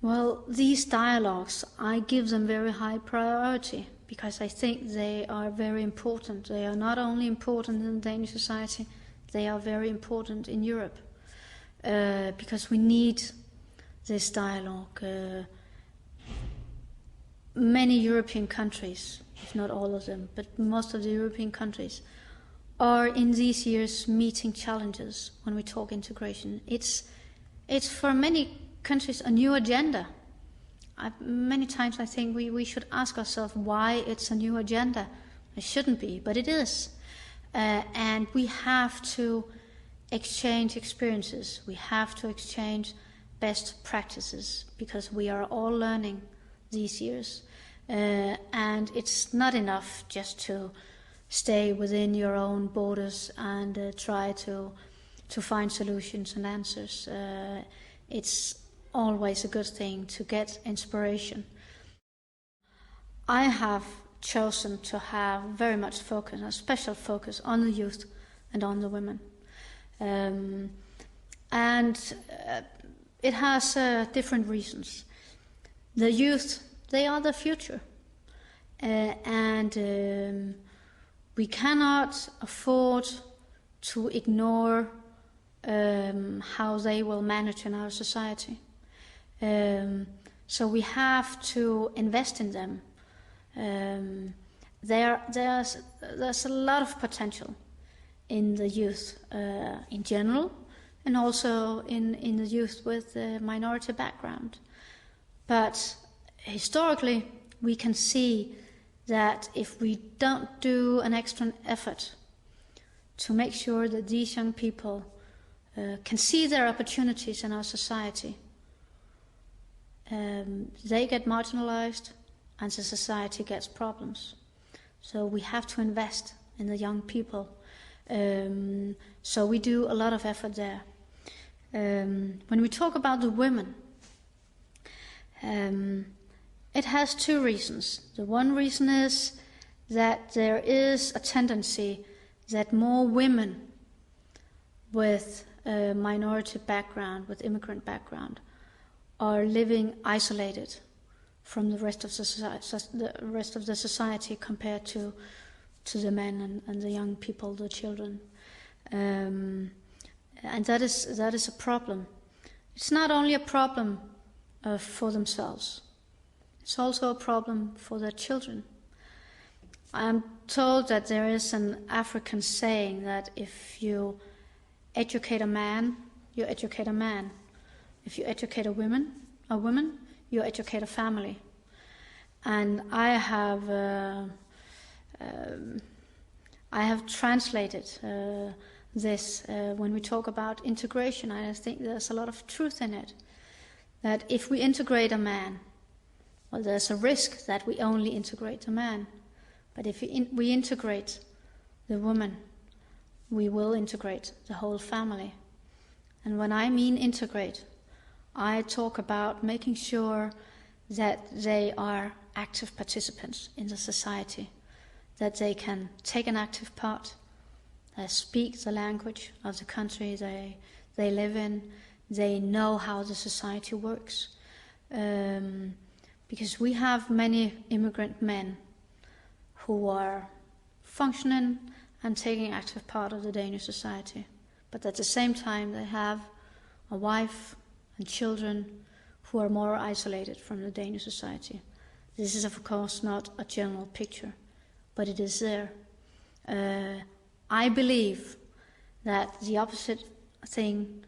Well, these dialogues, I give them very high priority because I think they are very important. They are not only important in Danish society, they are very important in Europe because we need this dialogue. Many European countries, if not all of them, but most of the European countries, are in these years meeting challenges when we talk integration. It's for many countries a new agenda. Many times I think we should ask ourselves why it's a new agenda. It shouldn't be, but it is. And we have to exchange experiences. We have to exchange best practices because we are all learning these years. And it's not enough just to stay within your own borders and try to find solutions and answers. It's always a good thing to get inspiration. I have chosen to have very much focus, a special focus on the youth and on the women. It has different reasons. The youth, they are the future. We cannot afford to ignore how they will manage in our society. So we have to invest in them. There's a lot of potential in the youth in general, and also in the youth with a minority background. But historically, we can see that if we don't do an extra effort to make sure that these young people can see their opportunities in our society, they get marginalized and the society gets problems. So we have to invest in the young people. So we do a lot of effort there. When we talk about the women, it has two reasons. The one reason is that there is a tendency that more women with a minority background, with immigrant background, are living isolated from the rest of the society compared to the men and the young people, the children. And that is a problem. It's not only a problem for themselves. It's also a problem for their children. I'm told that there is an African saying that if you educate a man, you educate a man. If you educate a woman, you educate a family. And I have translated this when we talk about integration. I think there's a lot of truth in it. That if we integrate a man, well, there's a risk that we only integrate the man. But if we integrate the woman, we will integrate the whole family. And when I mean integrate, I talk about making sure that they are active participants in the society, that they can take an active part, speak the language of the country they live in, they know how the society works. Because we have many immigrant men who are functioning and taking active part of the Danish society. But at the same time, they have a wife and children who are more isolated from the Danish society. This is, of course, not a general picture, but it is there. I believe that the opposite thing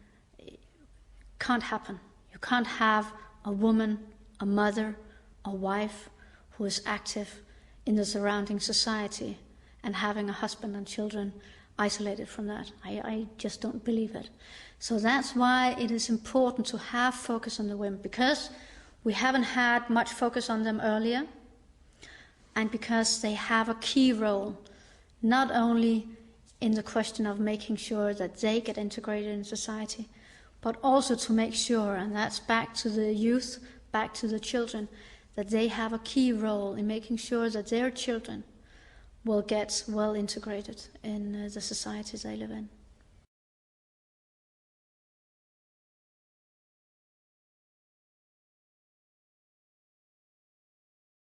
can't happen. You can't have a woman, a mother, a wife who is active in the surrounding society and having a husband and children isolated from that. I just don't believe it. So that's why it is important to have focus on the women, because we haven't had much focus on them earlier, and because they have a key role, not only in the question of making sure that they get integrated in society, but also to make sure, and that's back to the youth, back to the children, that they have a key role in making sure that their children will get well integrated in the societies they live in.